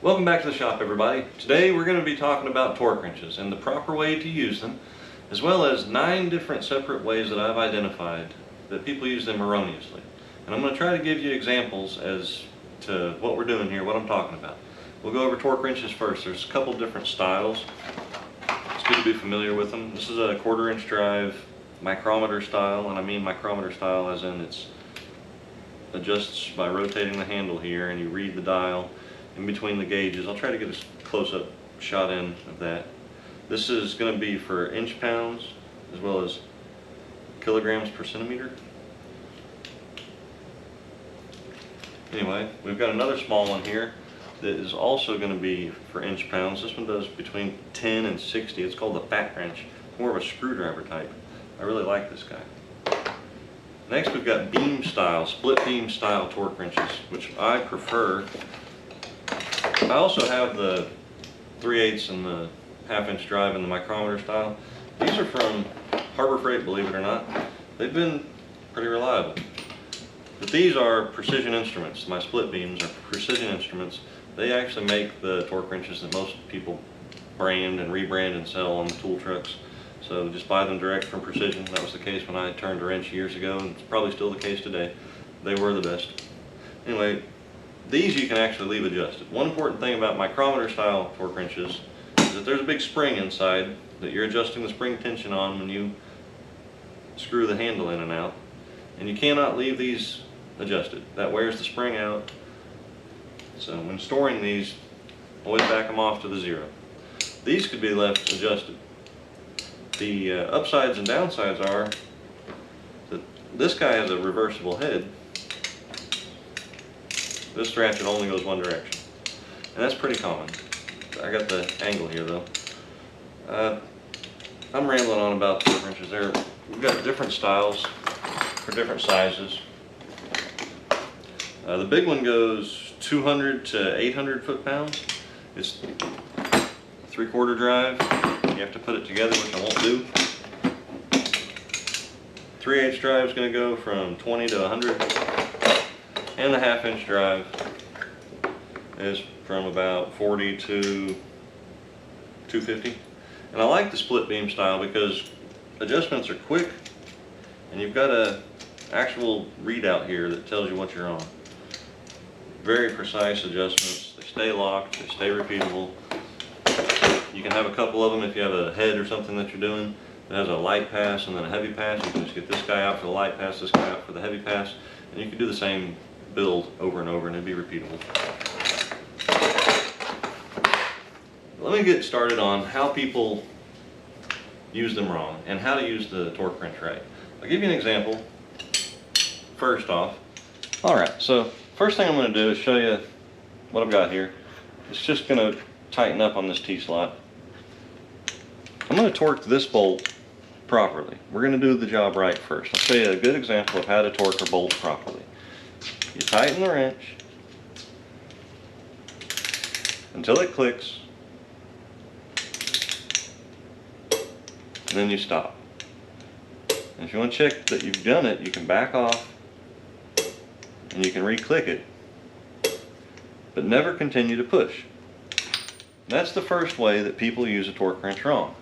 Welcome back to the shop, everybody. Today we're going to be talking about torque wrenches and the proper way to use them, as well as 9 different separate ways that I've identified that people use them erroneously. And I'm going to try to give you examples as to what we're doing here, what I'm talking about. We'll go over torque wrenches first. There's a couple different styles. It's good to be familiar with them. This is a 1/4 inch drive micrometer style, and I mean micrometer style as in it's adjusts by rotating the handle here, and you read the dial in between the gauges. I'll try to get a close-up shot in of that. This is going to be for inch pounds as well as kilograms per centimeter. Anyway, we've got another small one here that is also going to be for inch pounds. This one does between 10 and 60. It's called the fat wrench, more of a screwdriver type. I really like this guy. Next we've got beam style, split beam style torque wrenches, which I prefer. I also have the 3/8 and the 1/2 inch drive and the micrometer style. These are from Harbor Freight, believe it or not. They've been pretty reliable. But these are precision instruments. My split beams are precision instruments. They actually make the torque wrenches that most people brand and rebrand and sell on the tool trucks. So just buy them direct from Precision. That was the case when I turned a wrench years ago, and it's probably still the case today. They were the best. Anyway, these you can actually leave adjusted. One important thing about micrometer style torque wrenches is that there's a big spring inside that you're adjusting the spring tension on when you screw the handle in and out. And you cannot leave these adjusted. That wears the spring out. So when storing these, always back them off to the 0. These could be left adjusted. The upsides and downsides are that this guy has a reversible head. This ratchet only goes one direction, and that's pretty common. I got the angle here though. I'm rambling on about torque wrenches. We've got different styles for different sizes. The big one goes 200 to 800 foot-pounds. It's 3/4 drive. You have to put it together, which I won't do. 3/8 drive is going to go from 20 to 100. And the 1/2 inch drive is from about 40 to 250. And I like the split beam style because adjustments are quick and you've got a actual readout here that tells you what you're on. Very precise adjustments. They stay locked, they stay repeatable. You can have a couple of them if you have a head or something that you're doing that has a light pass and then a heavy pass. You can just get this guy out for the light pass, this guy out for the heavy pass, and you can do the same build over and over and it'd be repeatable. Let me get started on how people use them wrong and how to use the torque wrench right. I'll give you an example first off. Alright, so first thing I'm going to do is show you what I've got here. It's just going to tighten up on this T-slot. I'm going to torque this bolt properly. We're going to do the job right first. I'll show you a good example of how to torque a bolt properly. You tighten the wrench until it clicks, and then you stop. And if you want to check that you've done it, you can back off and you can re-click it, but never continue to push. That's the first way that people use a torque wrench wrong.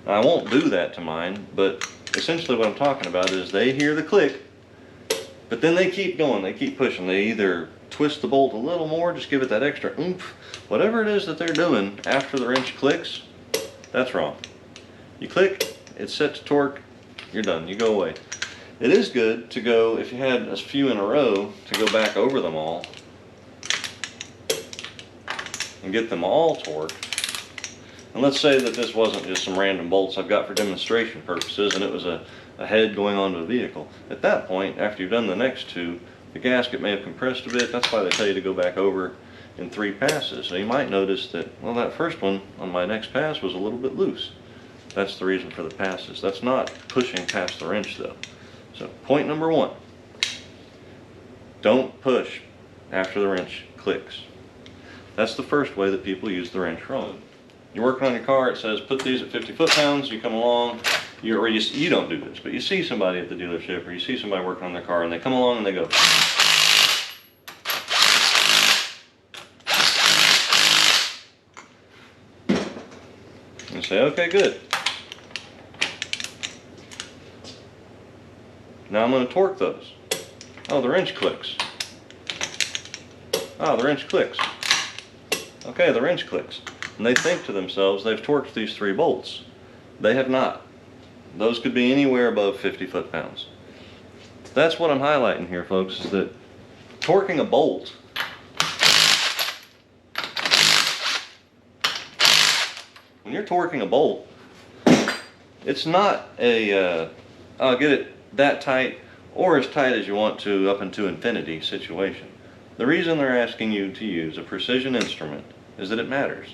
Now, I won't do that to mine, but essentially what I'm talking about is they hear the click, but then they keep going, they keep pushing. They either twist the bolt a little more, just give it that extra oomph. Whatever it is that they're doing after the wrench clicks, that's wrong. You click, it's set to torque, you're done, you go away. It is good to go, if you had a few in a row, to go back over them all and get them all torqued. And let's say that this wasn't just some random bolts I've got for demonstration purposes and it was a head going onto a vehicle. At that point, after you've done the next 2, the gasket may have compressed a bit. That's why they tell you to go back over in 3 passes. So you might notice that, well, that first one on my next pass was a little bit loose. That's the reason for the passes. That's not pushing past the wrench though. So point number 1, don't push after the wrench clicks. That's the first way that people use the wrench wrong. You're working on your car, it says put these at 50 foot-pounds, you come along, you don't do this, but you see somebody at the dealership or you see somebody working on their car and they come along and they go, and say, okay, good. Now I'm going to torque those. Oh, the wrench clicks. Oh, the wrench clicks. Okay, the wrench clicks. And they think to themselves, they've torqued these 3 bolts. They have not. Those could be anywhere above 50 foot-pounds. That's what I'm highlighting here, folks, is that torquing a bolt, when you're torquing a bolt, it's not a, I'll get it that tight or as tight as you want to up into infinity situation. The reason they're asking you to use a precision instrument is that it matters.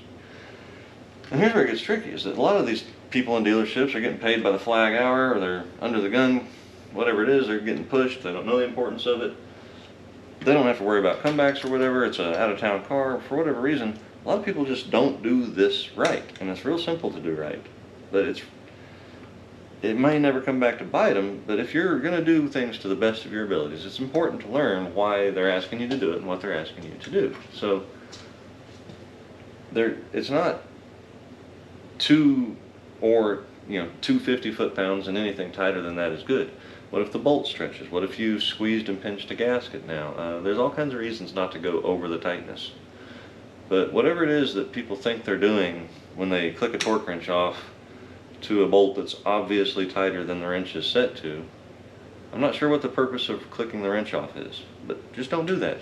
And here's where it gets tricky, is that a lot of these people in dealerships are getting paid by the flag hour, or they're under the gun, whatever it is, they're getting pushed, they don't know the importance of it. They don't have to worry about comebacks or whatever, it's an out-of-town car, for whatever reason. A lot of people just don't do this right, and it's real simple to do right. But it may never come back to bite them, but if you're going to do things to the best of your abilities, it's important to learn why they're asking you to do it and what they're asking you to do. So, it's not 2 or 250 foot-pounds, and anything tighter than that is good. What if the bolt stretches? What if you squeezed and pinched a gasket now? There's all kinds of reasons not to go over the tightness. But whatever it is that people think they're doing when they click a torque wrench off to a bolt that's obviously tighter than the wrench is set to, I'm not sure what the purpose of clicking the wrench off is, but just don't do that.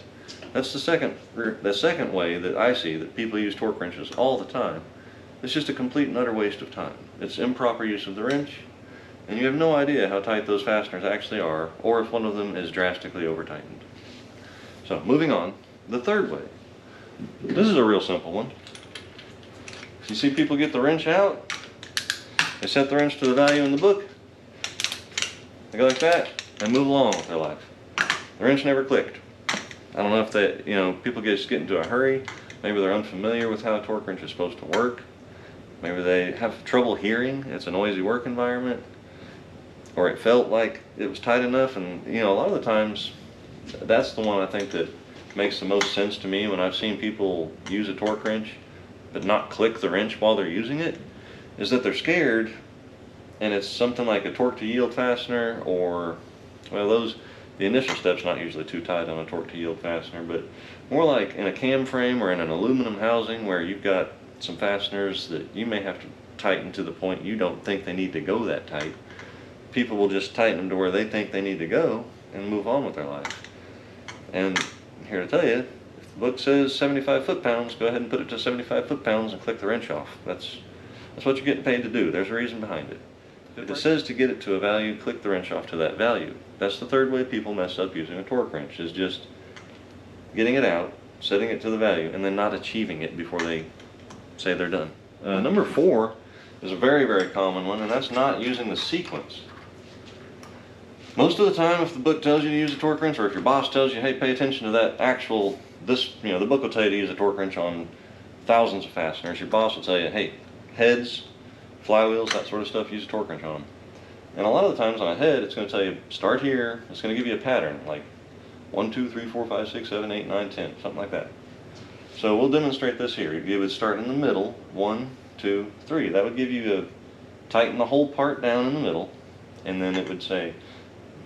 That's the second way that I see that people use torque wrenches all the time. It's just a complete and utter waste of time. It's improper use of the wrench, and you have no idea how tight those fasteners actually are, or if one of them is drastically over-tightened. So, moving on, the third way. This is a real simple one. You see people get the wrench out, they set the wrench to the value in the book, they go like that, and move along with their life. The wrench never clicked. I don't know if that, people just get into a hurry. Maybe they're unfamiliar with how a torque wrench is supposed to work. Maybe they have trouble hearing. It's a noisy work environment. Or it felt like it was tight enough. And, a lot of the times, that's the one I think that makes the most sense to me when I've seen people use a torque wrench but not click the wrench while they're using it, is that they're scared, and it's something like a torque to yield fastener, or, well, the initial step's not usually too tight on a torque to yield fastener, but more like in a cam frame or in an aluminum housing where you've got some fasteners that you may have to tighten to the point you don't think they need to go that tight. People will just tighten them to where they think they need to go and move on with their life. And I'm here to tell you, if the book says 75 foot-pounds, go ahead and put it to 75 foot-pounds and click the wrench off. That's what you're getting paid to do. There's a reason behind it. If it says to get it to a value, click the wrench off to that value. That's the third way people mess up using a torque wrench, is just getting it out, setting it to the value, and then not achieving it before they say they're done. Number 4 is a very, very common one, and that's not using the sequence. Most of the time, if the book tells you to use a torque wrench, or if your boss tells you, hey, pay attention to that the book will tell you to use a torque wrench on thousands of fasteners. Your boss will tell you, hey, heads, flywheels, that sort of stuff, use a torque wrench on them. And a lot of the times on a head, it's going to tell you, start here. It's going to give you a pattern, like 1, 2, 3, 4, 5, 6, 7, 8, 9, 10, something like that. So we'll demonstrate this here. You would start in the middle, 1, 2, 3. That would give you tighten the whole part down in the middle, and then it would say,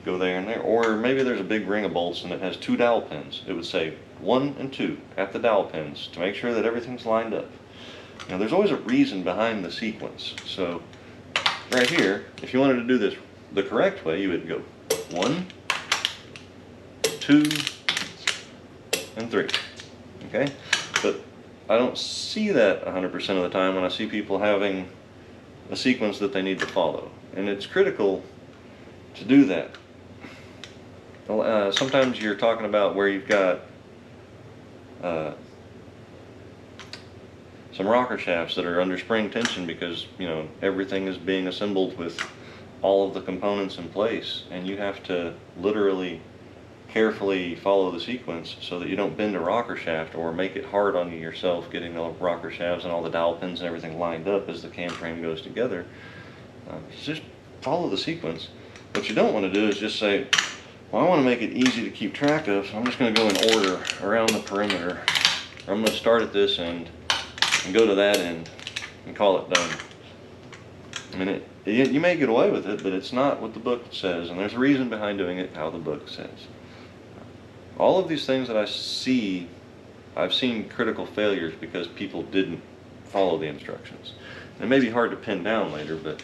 go there and there. Or maybe there's a big ring of bolts and it has 2 dowel pins. It would say 1 and 2 at the dowel pins to make sure that everything's lined up. Now there's always a reason behind the sequence. So right here, if you wanted to do this the correct way, you would go 1, 2, and 3. Okay? But I don't see that 100% of the time when I see people having a sequence that they need to follow. And it's critical to do that. Sometimes you're talking about where you've got some rocker shafts that are under spring tension because everything is being assembled with all of the components in place, and you have to literally carefully follow the sequence so that you don't bend a rocker shaft or make it hard on you yourself getting the rocker shafts and all the dowel pins and everything lined up as the cam frame goes together. Just follow the sequence. What you don't want to do is just say, well, I want to make it easy to keep track of, so I'm just going to go in order around the perimeter. Or I'm going to start at this end and go to that end and call it done. I mean, you may get away with it, but it's not what the book says, and there's a reason behind doing it how the book says. All of these things that I see, I've seen critical failures because people didn't follow the instructions. It may be hard to pin down later, but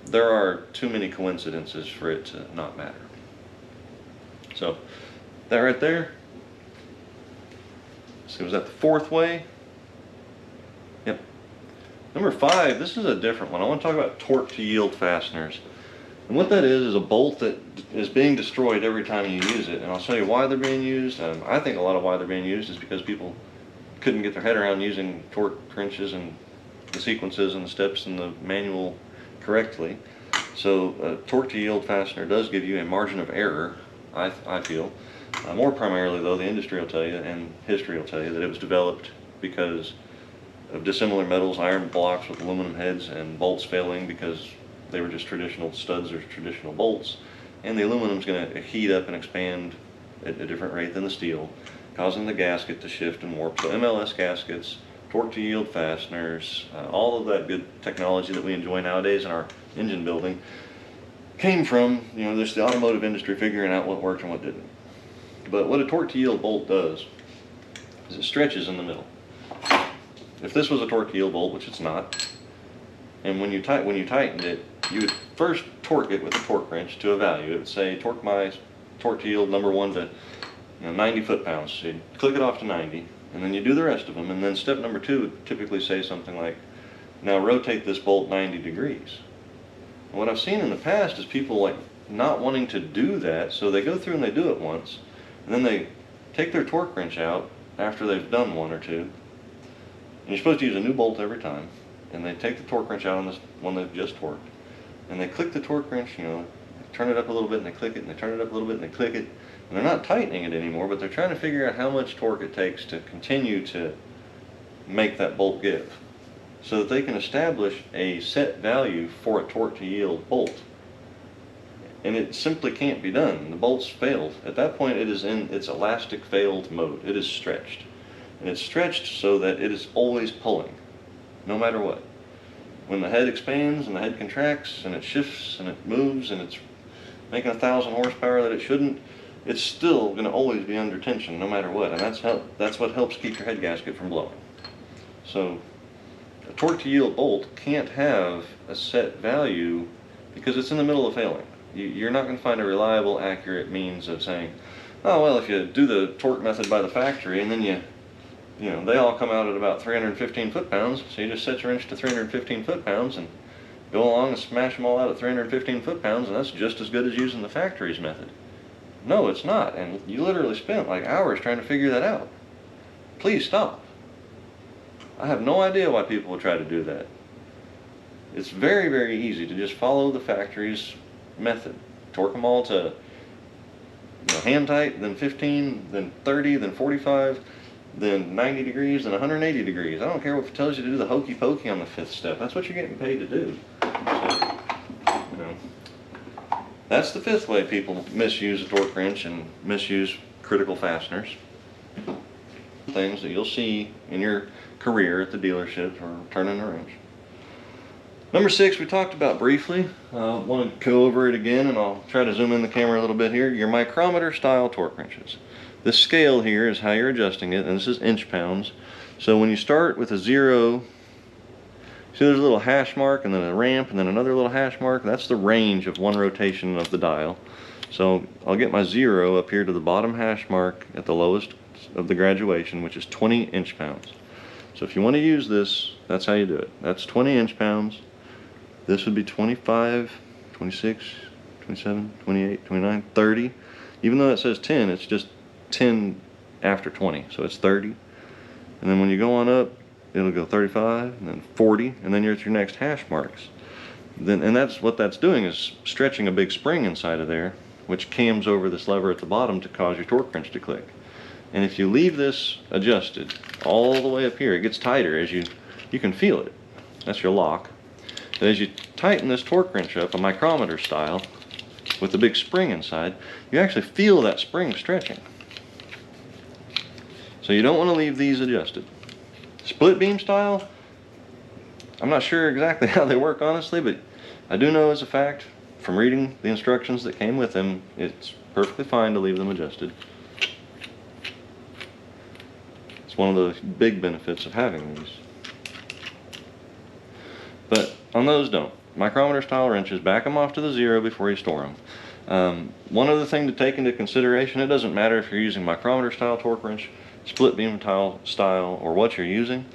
there are too many coincidences for it to not matter. So, that right there, so was that the fourth way? Yep. Number 5, this is a different one. I want to talk about torque to yield fasteners. And what that is a bolt that is being destroyed every time you use it. And I'll show you why they're being used. I think a lot of why they're being used is because people couldn't get their head around using torque wrenches and the sequences and the steps in the manual correctly. So a torque to yield fastener does give you a margin of error, I feel. More primarily though, the industry will tell you and history will tell you that it was developed because of dissimilar metals, iron blocks with aluminum heads, and bolts failing because they were just traditional studs or traditional bolts, and the aluminum is going to heat up and expand at a different rate than the steel, causing the gasket to shift and warp. So MLS gaskets, torque to yield fasteners, all of that good technology that we enjoy nowadays in our engine building came from, just the automotive industry figuring out what worked and what didn't. But what a torque to yield bolt does is it stretches in the middle. If this was a torque to yield bolt, which it's not, and when you tightened it, you would first torque it with a torque wrench to a value. It would say torque my torque to yield number 1 to 90 foot-pounds. So you'd click it off to 90, and then you do the rest of them. And then step number 2 would typically say something like, now rotate this bolt 90 degrees. And what I've seen in the past is people not wanting to do that, so they go through and they do it once, and then they take their torque wrench out after they've done 1 or 2. And you're supposed to use a new bolt every time. And they take the torque wrench out on this one they've just torqued, and they click the torque wrench, turn it up a little bit and they click it, and they turn it up a little bit and they click it, and they're not tightening it anymore, but they're trying to figure out how much torque it takes to continue to make that bolt give, so that they can establish a set value for a torque to yield bolt. And it simply can't be done. The bolt's failed. At that point it is in its elastic failed mode. It is stretched. And it's stretched so that it is always pulling, no matter what. When the head expands and the head contracts and it shifts and it moves and it's making 1,000 horsepower that it shouldn't, it's still going to always be under tension no matter what. And that's what helps keep your head gasket from blowing. So a torque to yield bolt can't have a set value because it's in the middle of failing. You're not going to find a reliable, accurate means of saying, oh well, if you do the torque method by the factory and then they all come out at about 315 foot-pounds, so you just set your wrench to 315 foot-pounds and go along and smash them all out at 315 foot-pounds, and that's just as good as using the factory's method. No, it's not, and you literally spent hours trying to figure that out. Please stop. I have no idea why people would try to do that. It's very, very easy to just follow the factory's method. Torque them all to hand tight, then 15, then 30, then 45, then 90 degrees, then 180 degrees. I don't care if it tells you to do the hokey pokey on the 5th step. That's what you're getting paid to do. So, that's the 5th way people misuse a torque wrench and misuse critical fasteners. Things that you'll see in your career at the dealership or turning a wrench. Number 6 we talked about briefly. I want to go over it again, and I'll try to zoom in the camera a little bit here. Your micrometer style torque wrenches. This scale here is how you're adjusting it, and this is inch-pounds. So when you start with a 0, see there's a little hash mark and then a ramp and then another little hash mark? That's the range of one rotation of the dial. So I'll get my 0 up here to the bottom hash mark at the lowest of the graduation, which is 20 inch-pounds. So if you want to use this, that's how you do it. That's 20 inch-pounds. This would be 25, 26, 27, 28, 29, 30. Even though it says 10, it's just 10 after 20, so it's 30. And then when you go on up, it'll go 35, and then 40, and then you're at your next hash marks. And that's what that's doing, is stretching a big spring inside of there, which cams over this lever at the bottom to cause your torque wrench to click. And if you leave this adjusted all the way up here, it gets tighter as you can feel it. That's your lock. But as you tighten this torque wrench up, a micrometer style, with the big spring inside, you actually feel that spring stretching. So you don't want to leave these adjusted. Split beam style, I'm not sure exactly how they work, honestly, but I do know as a fact from reading the instructions that came with them, it's perfectly fine to leave them adjusted. It's one of the big benefits of having these. But on those, don't. Micrometer style wrenches, back them off to the 0 before you store them. One other thing to take into consideration, it doesn't matter if you're using micrometer style torque wrench, split beam style, or what you're using.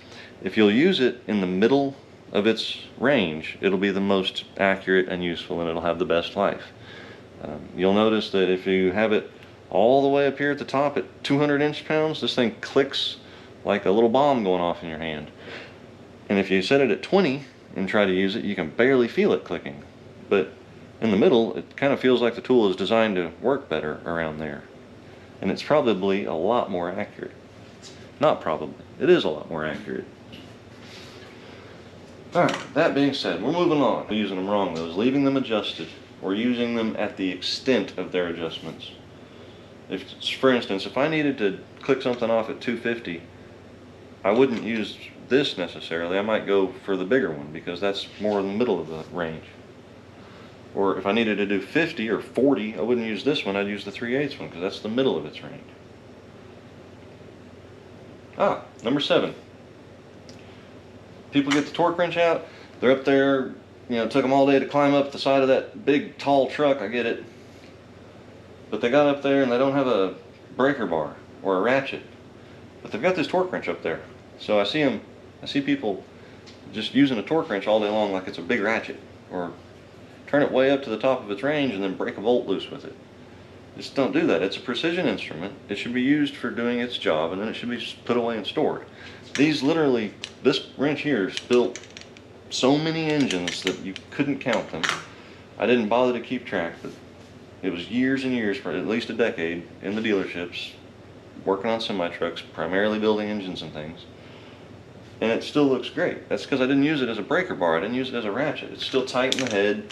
If you'll use it in the middle of its range, it'll be the most accurate and useful, and it'll have the best life. You'll notice that if you have it all the way up here at the top at 200 inch-pounds, this thing clicks like a little bomb going off in your hand. And if you set it at 20 and try to use it, you can barely feel it clicking. But in the middle, it kind of feels like the tool is designed to work better around there. And it's probably a lot more accurate. Not probably, it is a lot more accurate. Alright, that being said, we're moving on. Using them wrong though is leaving them adjusted, or using them at the extent of their adjustments. For instance, if I needed to click something off at 250, I wouldn't use this necessarily. I might go for the bigger one because that's more in the middle of the range. Or if I needed to do 50 or 40, I wouldn't use this one, I'd use the 3/8 one because that's the middle of its range. Number 7. People get the torque wrench out, they're up there, you know, it took them all day to climb up the side of that big tall truck, I get it. But they got up there and they don't have a breaker bar or a ratchet. But they've got this torque wrench up there. So I see people just using a torque wrench all day long like it's a big ratchet, or turn it way up to the top of its range and then break a bolt loose with it. Just don't do that. It's a precision instrument. It should be used for doing its job, and then it should be just put away and stored. These literally, this wrench here has built so many engines that you couldn't count them. I didn't bother to keep track, but it was years and years, for at least a decade, in the dealerships, working on semi-trucks, primarily building engines and things. And it still looks great. That's because I didn't use it as a breaker bar. I didn't use it as a ratchet. It's still tight in the head.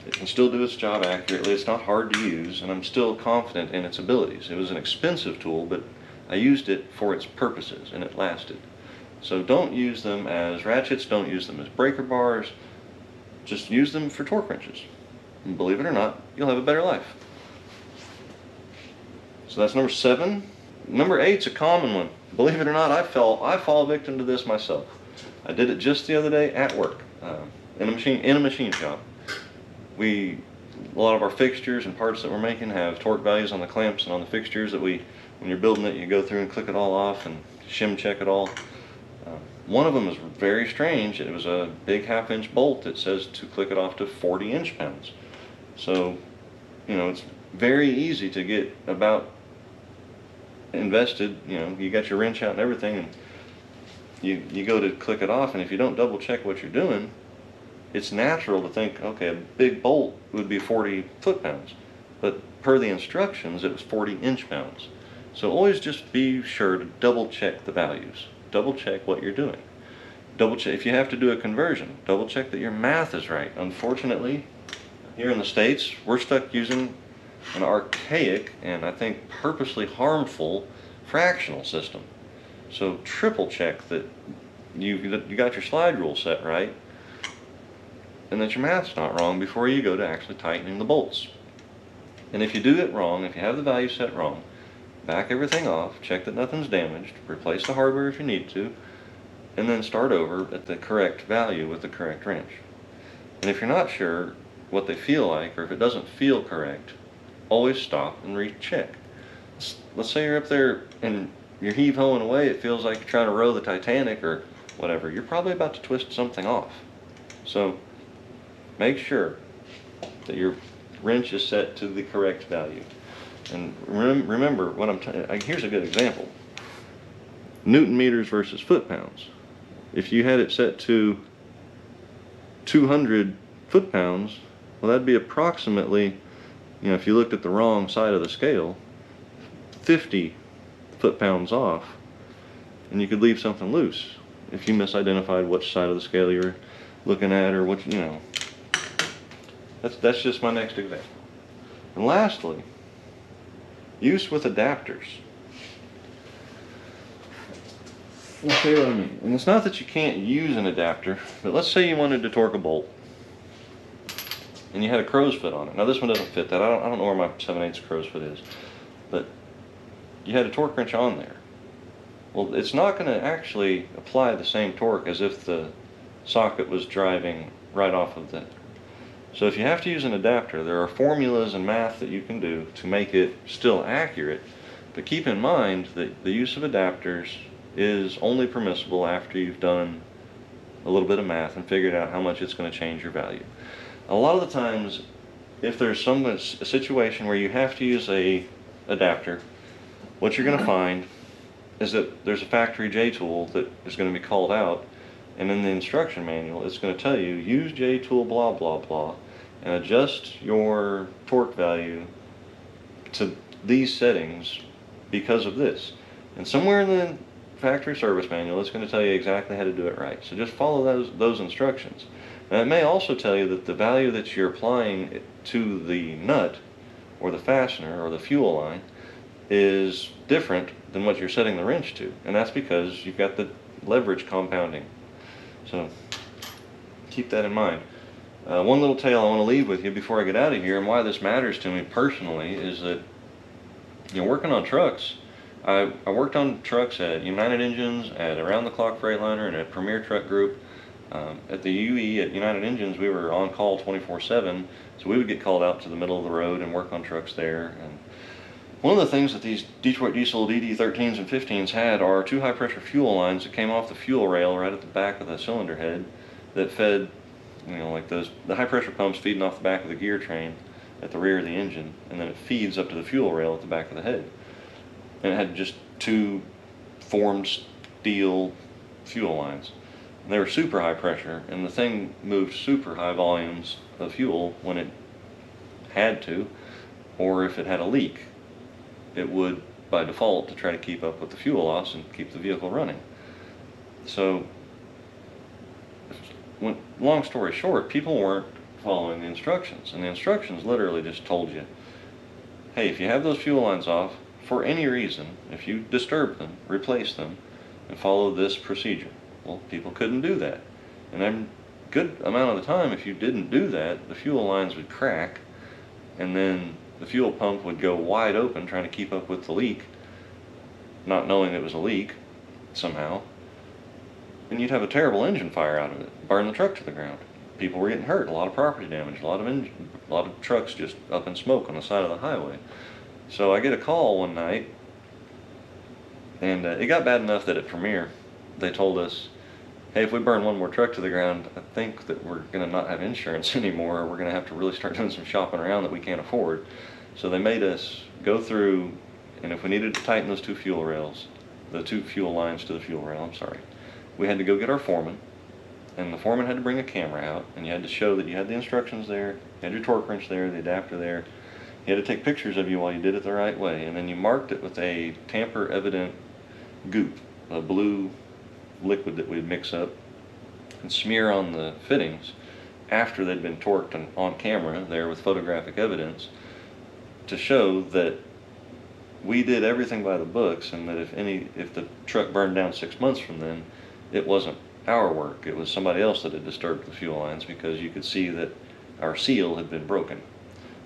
It can still do its job accurately. It's not hard to use, and I'm still confident in its abilities. It was an expensive tool, but I used it for its purposes, and it lasted. So don't use them as ratchets. Don't use them as breaker bars. Just use them for torque wrenches. And believe it or not, you'll have a better life. So that's number 7. Number 8's a common one. Believe it or not, I fall victim to this myself. I did it just the other day at work, in a machine shop. A lot of our fixtures and parts that we're making have torque values on the clamps and on the fixtures that when you're building it, you go through and click it all off and shim check it all. One of them is very strange. It was a big 1/2 inch bolt that says to click it off to 40 inch-pounds. So, you know, it's very easy to get about invested. You know, you got your wrench out and everything, and you go to click it off, and if you don't double check what you're doing, it's natural to think, okay, a big bolt would be 40 foot-pounds, but per the instructions it was 40 inch-pounds. So always just be sure to double check the values. Double check what you're doing. Double check if you have to do a conversion. Double check that your math is right. Unfortunately, here in the States, we're stuck using an archaic and I think purposely harmful fractional system. So triple check that you got your slide rule set right, and that your math's not wrong before you go to actually tightening the bolts. And if you do it wrong, if you have the value set wrong, back everything off, check that nothing's damaged, replace the hardware if you need to, and then start over at the correct value with the correct wrench. And if you're not sure what they feel like, or if it doesn't feel correct, always stop and recheck. Let's say you're up there and you're heave-hoeing away, it feels like you're trying to row the Titanic or whatever. You're probably about to twist something off. So make sure that your wrench is set to the correct value. And remember, here's a good example. Newton meters versus foot-pounds. If you had it set to 200 foot-pounds, well, that'd be approximately, you know, if you looked at the wrong side of the scale, 50 foot-pounds off, and you could leave something loose if you misidentified which side of the scale you were looking at, or what, you know. That's just my next example. And lastly, use with adapters. I'll tell you what I mean. And it's not that you can't use an adapter, but let's say you wanted to torque a bolt and you had a crow's foot on it. Now this one doesn't fit that. I don't know where my 7/8 crow's foot is, but you had a torque wrench on there. Well, it's not going to actually apply the same torque as if the socket was driving right off of that. So if you have to use an adapter, there are formulas and math that you can do to make it still accurate, but keep in mind that the use of adapters is only permissible after you've done a little bit of math and figured out how much it's going to change your value. A lot of the times, if there's a situation where you have to use a adapter, what you're going to find is that there's a factory J tool that is going to be called out, and in the instruction manual it's going to tell you use J tool blah blah blah and adjust your torque value to these settings because of this. And somewhere in the factory service manual it's going to tell you exactly how to do it right. So just follow those instructions. Now it may also tell you that the value that you're applying to the nut or the fastener or the fuel line is different than what you're setting the wrench to, and that's because you've got the leverage compounding. So keep that in mind. One little tale I want to leave with you before I get out of here, and why this matters to me personally, is that, you know, working on trucks, I worked on trucks at United Engines, at Around the Clock Freightliner, and at Premier Truck Group. At the UE at United Engines, we were on call 24/7, so we would get called out to the middle of the road and work on trucks there. And one of the things that these Detroit Diesel DD13s and 15s had are two high pressure fuel lines that came off the fuel rail right at the back of the cylinder head that fed, you know, like the high pressure pumps feeding off the back of the gear train at the rear of the engine, and then it feeds up to the fuel rail at the back of the head. And it had just two formed steel fuel lines. And they were super high pressure, and the thing moved super high volumes of fuel when it had to, or if it had a leak, it would by default to try to keep up with the fuel loss and keep the vehicle running. So, long story short, people weren't following the instructions, and the instructions literally just told you, hey, if you have those fuel lines off for any reason, if you disturb them, replace them and follow this procedure. Well, people couldn't do that, and a good amount of the time, if you didn't do that, the fuel lines would crack, and then the fuel pump would go wide open trying to keep up with the leak, not knowing it was a leak somehow, and you'd have a terrible engine fire out of it, burn the truck to the ground. People were getting hurt, a lot of property damage, a lot of trucks just up in smoke on the side of the highway. So I get a call one night, and it got bad enough that at Premier they told us, hey, if we burn one more truck to the ground, I think that we're going to not have insurance anymore, or we're going to have to really start doing some shopping around that we can't afford. So they made us go through, and if we needed to tighten those two fuel rails, the two fuel lines to the fuel rail, I'm sorry, we had to go get our foreman, and the foreman had to bring a camera out, and you had to show that you had the instructions there, you had your torque wrench there, the adapter there. He had to take pictures of you while you did it the right way, and then you marked it with a tamper evident goop, a blue liquid that we'd mix up and smear on the fittings after they'd been torqued on camera there with photographic evidence to show that we did everything by the books, and that if the truck burned down 6 months from then, it wasn't our work, it was somebody else that had disturbed the fuel lines, because you could see that our seal had been broken.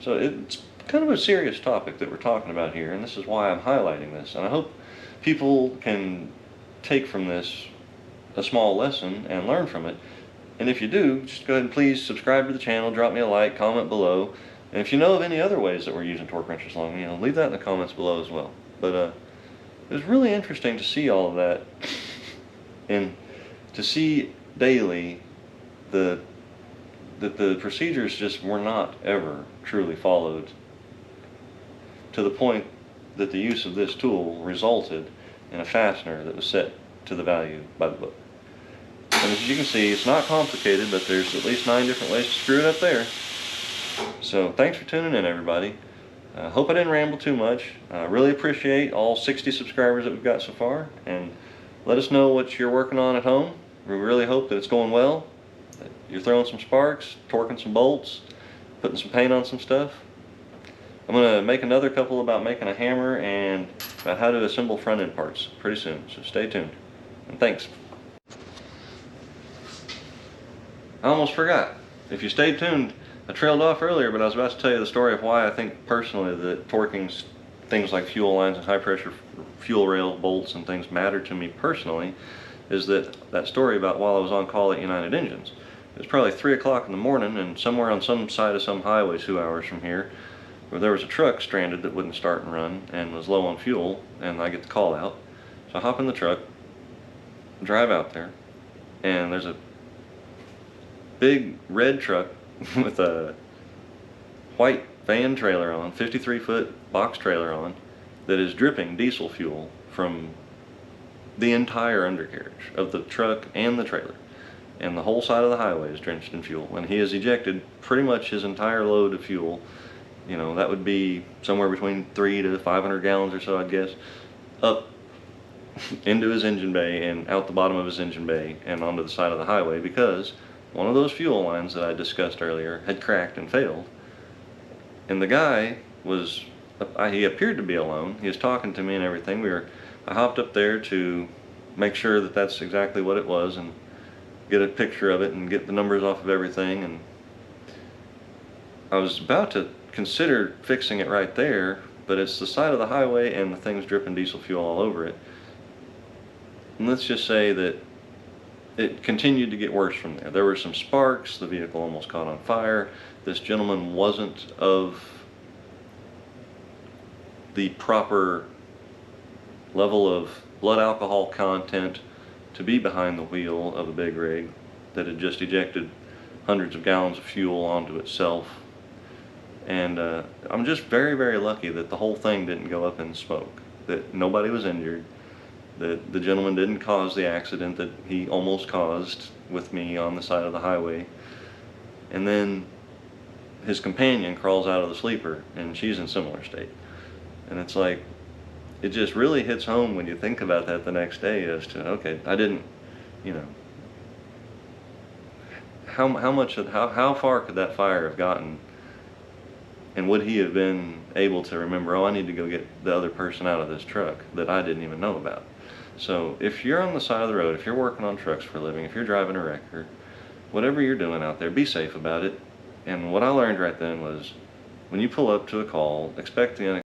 So it's kind of a serious topic that we're talking about here, and this is why I'm highlighting this, and I hope people can take from this a small lesson and learn from it. And if you do, just go ahead and please subscribe to the channel, drop me a like, comment below, and if you know of any other ways that we're using torque wrenches long, you know, leave that in the comments below as well. But it was really interesting to see all of that, and to see daily that the procedures just were not ever truly followed, to the point that the use of this tool resulted in a fastener that was set to the value by the book. And as you can see, it's not complicated, but there's at least 9 different ways to screw it up there. So thanks for tuning in, everybody. Hope I didn't ramble too much. Really appreciate all 60 subscribers that we've got so far, and let us know what you're working on at home. We really hope that it's going well, that you're throwing some sparks, torquing some bolts, putting some paint on some stuff. I'm going to make another couple about making a hammer and about how to assemble front end parts pretty soon, so stay tuned. And thanks. I almost forgot. If you stayed tuned, I trailed off earlier, but I was about to tell you the story of why I think personally that torquing things like fuel lines and high pressure fuel rail bolts and things matter to me personally, is that story about while I was on call at United Engines. It was probably 3 o'clock in the morning, and somewhere on some side of some highway 2 hours from here, where there was a truck stranded that wouldn't start and run and was low on fuel, and I get the call out. So I hop in the truck, drive out there, and there's a big red truck with a white van trailer on, 53-foot box trailer on, that is dripping diesel fuel from the entire undercarriage of the truck and the trailer. And the whole side of the highway is drenched in fuel. When he has ejected pretty much his entire load of fuel, you know, that would be somewhere between 300 to 500 gallons or so, I'd guess, up into his engine bay and out the bottom of his engine bay and onto the side of the highway, because one of those fuel lines that I discussed earlier had cracked and failed. And the guy was, he appeared to be alone. He was talking to me and everything. I hopped up there to make sure that that's exactly what it was and get a picture of it and get the numbers off of everything. And I was about to consider fixing it right there, but it's the side of the highway and the thing's dripping diesel fuel all over it. And let's just say that it continued to get worse from there. There were some sparks, the vehicle almost caught on fire. This gentleman wasn't of the proper level of blood alcohol content to be behind the wheel of a big rig that had just ejected hundreds of gallons of fuel onto itself. And I'm just very, very lucky that the whole thing didn't go up in smoke, that nobody was injured, that the gentleman didn't cause the accident that he almost caused with me on the side of the highway. And then his companion crawls out of the sleeper and she's in similar state. And it's like, it just really hits home when you think about that the next day as to, okay, I didn't, you know, how far could that fire have gotten? And would he have been able to remember, oh, I need to go get the other person out of this truck that I didn't even know about? So if you're on the side of the road, if you're working on trucks for a living, if you're driving a wrecker, whatever you're doing out there, be safe about it. And what I learned right then was, when you pull up to a call, expect the unexpected.